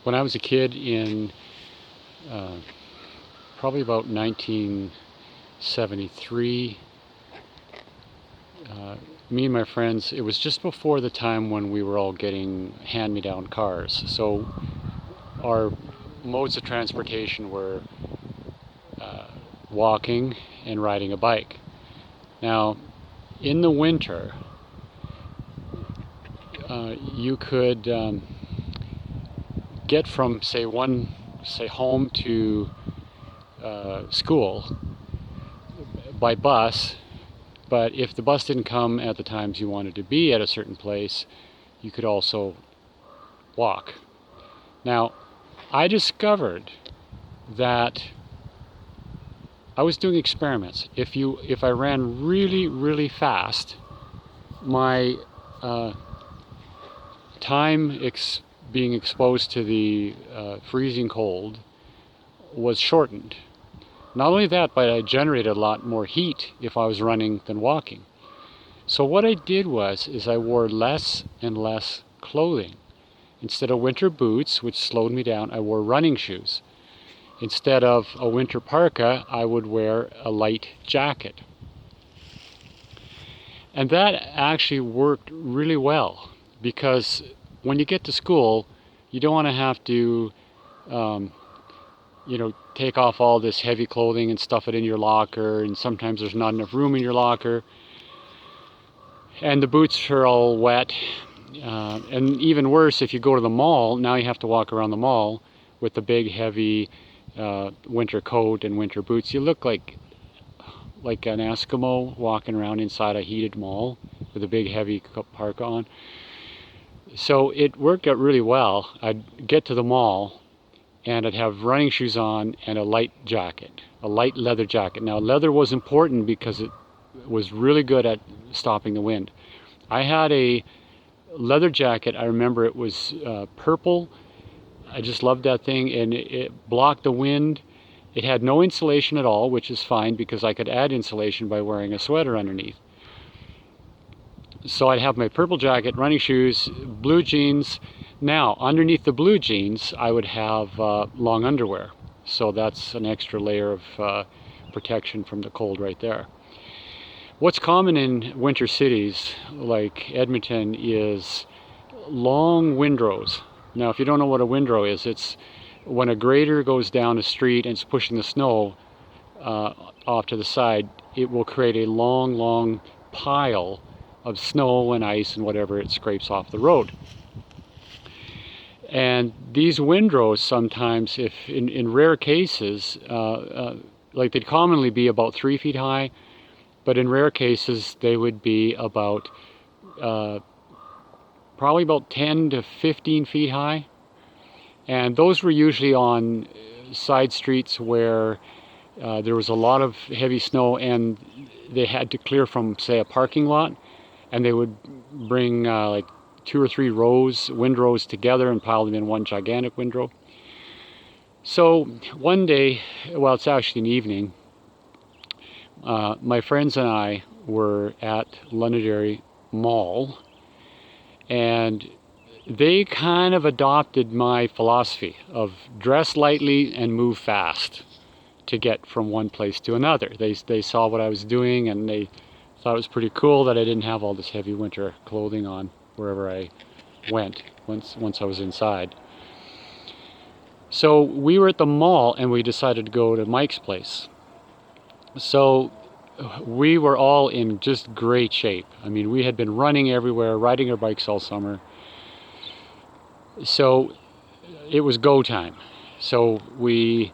When I was a kid in probably about 1973, me and my friends, it was just before the time when we were all getting hand-me-down cars. So our modes of transportation were walking and riding a bike. Now, in the winter, you could get from, say, home to school by bus, but if the bus didn't come at the times you wanted to be at a certain place, you could also walk. Now, I discovered that I was doing experiments. If I ran really fast, my time being exposed to the freezing cold was shortened. Not only that, but I generated a lot more heat if I was running than walking. So what I did is I wore less and less clothing. Instead of winter boots, which slowed me down, I wore running shoes. Instead of a winter parka, I would wear a light jacket. And that actually worked really well, because when you get to school, you don't want to have to take off all this heavy clothing and stuff it in your locker, and sometimes there's not enough room in your locker, and the boots are all wet, and even worse, if you go to the mall, now you have to walk around the mall with the big heavy winter coat and winter boots. You look like an Eskimo walking around inside a heated mall with a big heavy parka on. So it worked out really well. I'd get to the mall and I'd have running shoes on and a light jacket, a light leather jacket. Now, leather was important because it was really good at stopping the wind. I had a leather jacket. I remember it was purple. I just loved that thing, and it blocked the wind. It had no insulation at all, which is fine because I could add insulation by wearing a sweater underneath. So I'd have my purple jacket, running shoes, blue jeans. Now, underneath the blue jeans, I would have long underwear. So that's an extra layer of protection from the cold right there. What's common in winter cities like Edmonton is long windrows. Now, if you don't know what a windrow is, it's when a grader goes down a street and it's pushing the snow off to the side, it will create a long pile of snow and ice and whatever it scrapes off the road. And these windrows sometimes, if in rare cases, like they'd commonly be about 3 feet high, but in rare cases they would be about probably about 10 to 15 feet high. And those were usually on side streets where there was a lot of heavy snow and they had to clear from, say, a parking lot, and they would bring like 2 or 3 windrows together and pile them in one gigantic windrow. So one day, well, it's actually an evening, my friends and I were at Londonderry Mall, and they kind of adopted my philosophy of dress lightly and move fast to get from one place to another. They saw what I was doing, and they thought it was pretty cool that I didn't have all this heavy winter clothing on wherever I went once I was inside. So we were at the mall and we decided to go to Mike's place. So we were all in just great shape. I mean, we had been running everywhere, riding our bikes all summer. So it was go time. So we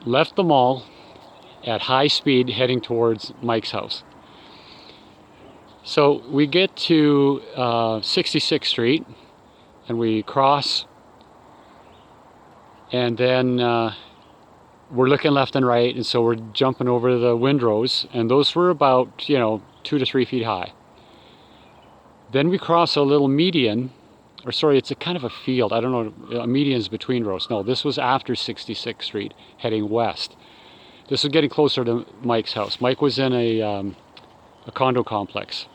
left the mall at high speed heading towards Mike's house. So we get to 66th Street and we cross, and then we're looking left and right, and so we're jumping over the windrows, and those were about 2 to 3 feet high. Then we cross a little median, or sorry, it's a kind of a field. I don't know, a median is between rows. No, this was after 66th Street, heading west. This was getting closer to Mike's house. Mike was in a condo complex.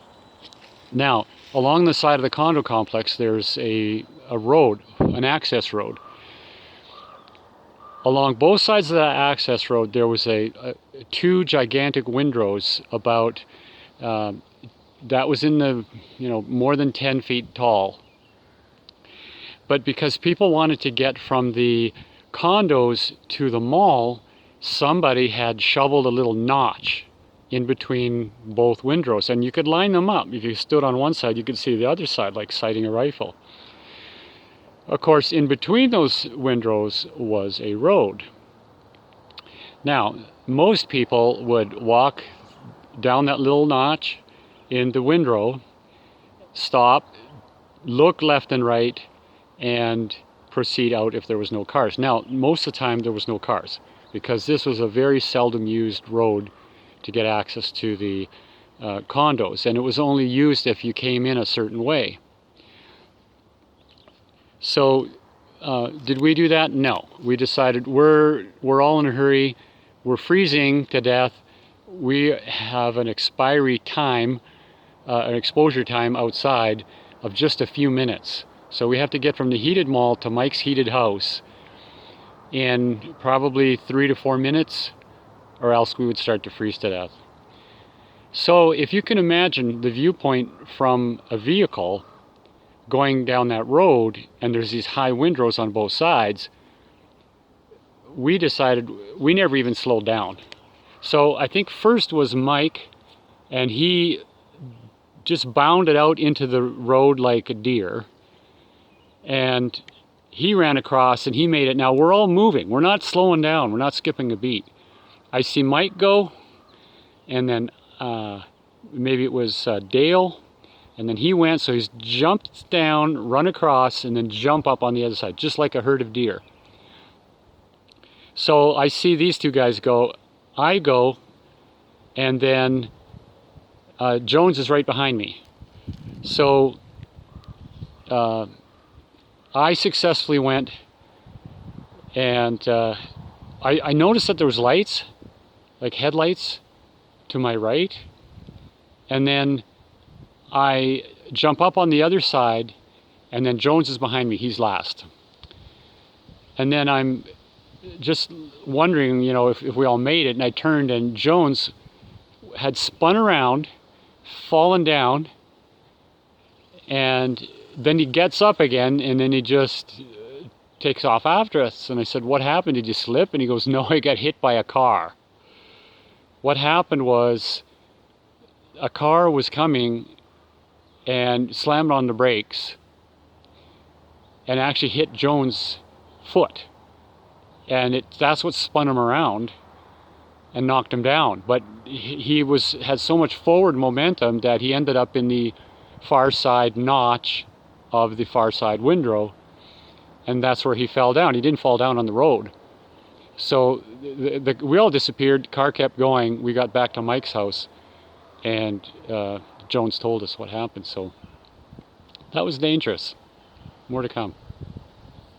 Now, along the side of the condo complex, there's a road, an access road. Along both sides of that access road, there was two gigantic windrows about, that was in the, more than 10 feet tall. But because people wanted to get from the condos to the mall, somebody had shoveled a little notch in between both windrows, and you could line them up. If you stood on one side, you could see the other side, like sighting a rifle. Of course, in between those windrows was a road. Now, most people would walk down that little notch in the windrow, stop, look left and right, and proceed out if there was no cars. Now, most of the time there was no cars, because this was a very seldom used road to get access to the condos, and it was only used if you came in a certain way. So did we do that? No. We decided we're all in a hurry, we're freezing to death, we have an expiry time, an exposure time outside of just a few minutes. So we have to get from the heated mall to Mike's heated house in probably 3 to 4 minutes, or else we would start to freeze to death. So if you can imagine the viewpoint from a vehicle going down that road, and there's these high windrows on both sides, we decided, we never even slowed down. So I think first was Mike, and he just bounded out into the road like a deer, and he ran across and he made it. Now we're all moving, we're not slowing down, we're not skipping a beat. I see Mike go, and then maybe it was Dale, and then he went, so he's jumped down, run across, and then jump up on the other side, just like a herd of deer. So I see these two guys go, I go, and then Jones is right behind me. So I successfully went, and I noticed that there was lights, like headlights, to my right, and then I jump up on the other side, and then Jones is behind me, he's last. And then I'm just wondering, if we all made it, and I turned, and Jones had spun around, fallen down, and then he gets up again, and then he just takes off after us. And I said, what happened? Did you slip? And he goes, no, I got hit by a car. What happened was a car was coming and slammed on the brakes and actually hit Jones' foot. And that's what spun him around and knocked him down. But he had so much forward momentum that he ended up in the far side notch of the far side windrow, and that's where he fell down. He didn't fall down on the road. So we all disappeared, car kept going, we got back to Mike's house, and Jones told us what happened. So that was dangerous. More to come.